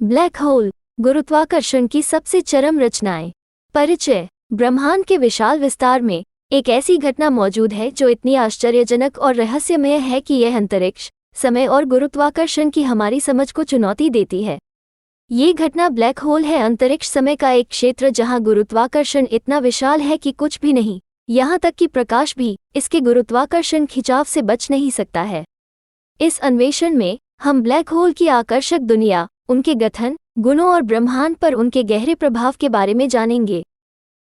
Black hole, गुरुत्वाकर्षण की सबसे चरम रचनाएं। परिचय। ब्रह्मांड के विशाल विस्तार में एक ऐसी घटना मौजूद है जो इतनी आश्चर्यजनक और रहस्यमय है कि यह अंतरिक्ष, समय और गुरुत्वाकर्षण की हमारी समझ को चुनौती देती है। ये घटना ब्लैक होल है, अंतरिक्ष समय का एक क्षेत्र जहां गुरुत्वाकर्षण इतना विशाल है कि कुछ भी नहीं, यहाँ तक कि प्रकाश भी, इसके गुरुत्वाकर्षण खिंचाव से बच नहीं सकता है। इस अन्वेषण में हम ब्लैक होल की आकर्षक दुनिया, उनके गठन, गुणों और ब्रह्मांड पर उनके गहरे प्रभाव के बारे में जानेंगे।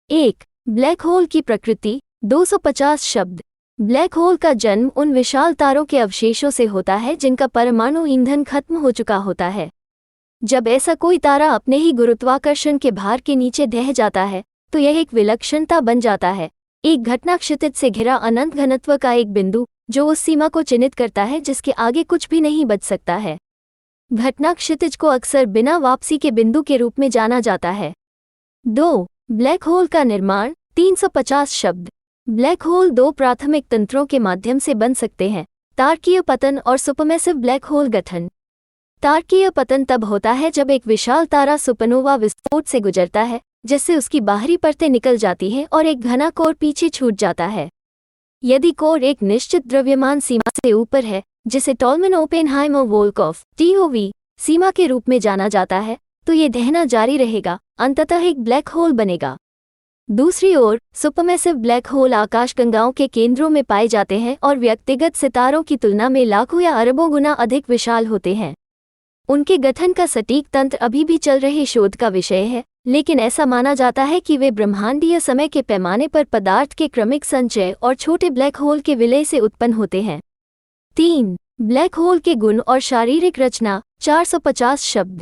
1. ब्लैक होल की प्रकृति। 250 शब्द। ब्लैक होल का जन्म उन विशाल तारों के अवशेषों से होता है जिनका परमाणु ईंधन खत्म हो चुका होता है। जब ऐसा कोई तारा अपने ही गुरुत्वाकर्षण के भार के नीचे ढह जाता है तो यह एक विलक्षणता बन जाता है, एक घटना क्षितिज से घिरा अनंत घनत्व का एक बिंदु जो उस सीमा को चिन्हित करता है जिसके आगे कुछ भी नहीं बच सकता है। घटना क्षितिज को अक्सर बिना वापसी के बिंदु के रूप में जाना जाता है। 2. ब्लैक होल का निर्माण। 350 शब्द। ब्लैक होल दो प्राथमिक तंत्रों के माध्यम से बन सकते हैं, तारकीय पतन और सुपरमैसिव ब्लैक होल गठन। तारकीय पतन तब होता है जब एक विशाल तारा सुपरनोवा विस्फोट से गुजरता है, जिससे उसकी बाहरी परतें निकल जाती हैं और एक घना कोर पीछे छूट जाता है। यदि कोर एक निश्चित द्रव्यमान सीमा से ऊपर है, जिसे टॉलमन ओपेनहाइमर वोल्कोफ (TOV) सीमा के रूप में जाना जाता है, तो ये दहना जारी रहेगा, अंततः एक ब्लैक होल बनेगा। दूसरी ओर, सुपरमैसिव ब्लैक होल आकाशगंगाओं के केंद्रों में पाए जाते हैं और व्यक्तिगत सितारों की तुलना में लाखों या अरबों गुना अधिक विशाल होते हैं। उनके गठन का सटीक तंत्र अभी भी चल रहे शोध का विषय है, लेकिन ऐसा माना जाता है कि वे ब्रह्मांडीय समय के पैमाने पर पदार्थ के क्रमिक संचय और छोटे ब्लैक होल के विलय से उत्पन्न होते हैं। 3. ब्लैक होल के गुण और शारीरिक रचना। 450 शब्द।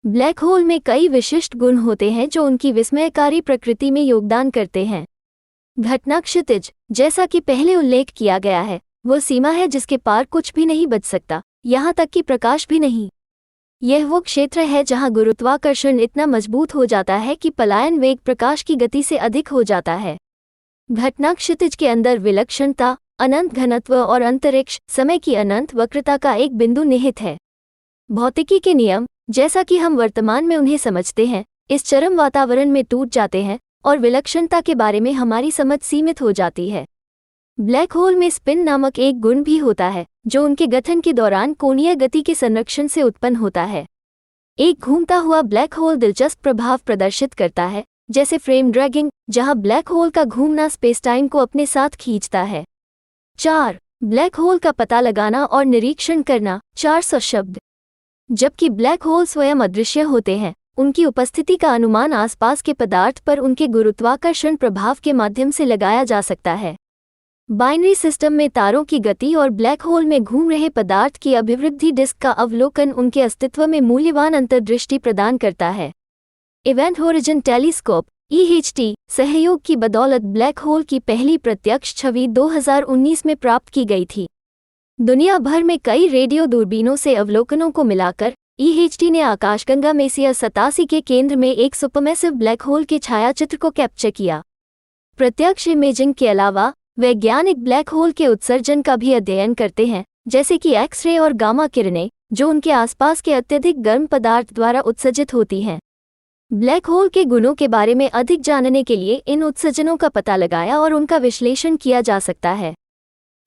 ब्लैक होल में कई विशिष्ट गुण होते हैं जो उनकी विस्मयकारी प्रकृति में योगदान करते हैं। घटना क्षितिज, जैसा कि पहले उल्लेख किया गया है, वो सीमा है जिसके पार कुछ भी नहीं बच सकता, यहाँ तक कि प्रकाश भी नहीं। यह वो क्षेत्र है जहाँ गुरुत्वाकर्षण इतना मजबूत हो जाता है कि पलायन वेग प्रकाश की गति से अधिक हो जाता है। घटना क्षितिज के अंदर विलक्षणता, अनंत घनत्व और अंतरिक्ष समय की अनंत वक्रता का एक बिंदु निहित है। भौतिकी के नियम, जैसा कि हम वर्तमान में उन्हें समझते हैं, इस चरम वातावरण में टूट जाते हैं और विलक्षणता के बारे में हमारी समझ सीमित हो जाती है। ब्लैक होल में स्पिन नामक एक गुण भी होता है जो उनके गठन के दौरान कोणीय गति के संरक्षण से उत्पन्न होता है। एक घूमता हुआ ब्लैक होल दिलचस्प प्रभाव प्रदर्शित करता है, जैसे फ्रेम ड्रैगिंग, जहां ब्लैक होल का घूमना स्पेसटाइम को अपने साथ खींचता है। 4. ब्लैक होल का पता लगाना और निरीक्षण करना। 400 शब्द। जबकि ब्लैक होल स्वयं अदृश्य होते हैं, उनकी उपस्थिति का अनुमान आसपास के पदार्थ पर उनके गुरुत्वाकर्षण प्रभाव के माध्यम से लगाया जा सकता है। बाइनरी सिस्टम में तारों की गति और ब्लैक होल में घूम रहे पदार्थ की अभिवृद्धि डिस्क का अवलोकन उनके अस्तित्व में मूल्यवान अंतर्दृष्टि प्रदान करता है। इवेंट होरिजन टेलीस्कोप (EHT) सहयोग की बदौलत ब्लैक होल की पहली प्रत्यक्ष छवि 2019 में प्राप्त की गई थी। दुनिया भर में कई रेडियो दूरबीनों से अवलोकनों को मिलाकर EHT ने आकाशगंगा मेसियर 87 के केंद्र में एक सुपरमैसिव ब्लैक होल के छायाचित्र को कैप्चर किया। प्रत्यक्ष इमेजिंग के अलावा वैज्ञानिक ब्लैक होल के उत्सर्जन का भी अध्ययन करते हैं, जैसे कि एक्स-रे और गामा किरणें, जो उनके आसपास के अत्यधिक गर्म पदार्थ द्वारा उत्सर्जित होती हैं। ब्लैक होल के गुणों के बारे में अधिक जानने के लिए इन उत्सर्जनों का पता लगाया और उनका विश्लेषण किया जा सकता है।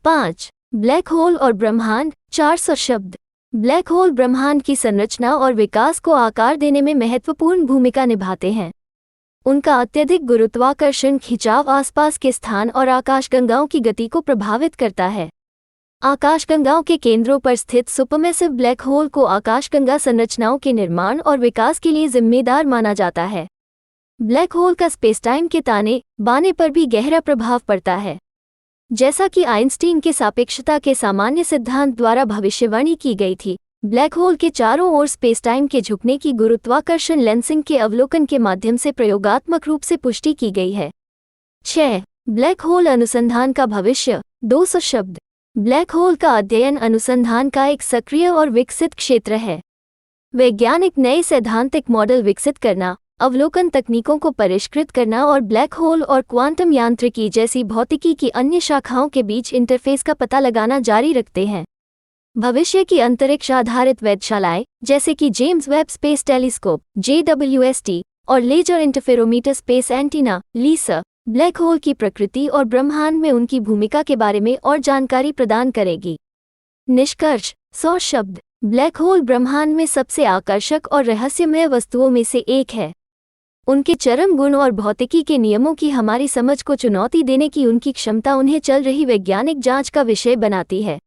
5. ब्लैक होल और ब्रह्मांड। 400 शब्द। ब्लैक होल ब्रह्मांड की संरचना और विकास को आकार देने में महत्वपूर्ण भूमिका निभाते हैं। उनका अत्यधिक गुरुत्वाकर्षण खिंचाव आसपास के स्थान और आकाशगंगाओं की गति को प्रभावित करता है। आकाशगंगाओं के केंद्रों पर स्थित सुपरमैसिव ब्लैक होल को आकाशगंगा संरचनाओं के निर्माण और विकास के लिए जिम्मेदार माना जाता है। ब्लैक होल का स्पेसटाइम के ताने बाने पर भी गहरा प्रभाव पड़ता है। जैसा कि आइंस्टीन के सापेक्षता के सामान्य सिद्धांत द्वारा भविष्यवाणी की गई थी, ब्लैक होल के चारों ओर स्पेसटाइम के झुकने की गुरुत्वाकर्षण लेंसिंग के अवलोकन के माध्यम से प्रयोगात्मक रूप से पुष्टि की गई है। 6. ब्लैक होल अनुसंधान का भविष्य। 200 शब्द। ब्लैक होल का अध्ययन अनुसंधान का एक सक्रिय और विकसित क्षेत्र है। वैज्ञानिक नए सैद्धांतिक मॉडल विकसित करना, अवलोकन तकनीकों को परिष्कृत करना और ब्लैक होल और क्वांटम यांत्रिकी जैसी भौतिकी की अन्य शाखाओं के बीच इंटरफेस का पता लगाना जारी रखते हैं। भविष्य की अंतरिक्ष आधारित वेधशालाएं जैसे कि James Webb space telescope JWST और laser interferometer space antenna LISA black hole की प्रकृति और ब्रह्मांड में उनकी भूमिका के बारे में और जानकारी प्रदान करेगी। निष्कर्ष 100 शब्द। ब्लैक होल ब्रह्मांड में सबसे आकर्षक और रहस्यमय वस्तुओं में से एक है। उनके चरम गुण और भौतिकी के नियमों की हमारी समझ को चुनौती देने की उनकी क्षमता उन्हें चल रही वैज्ञानिक जांच का विषय बनाती है।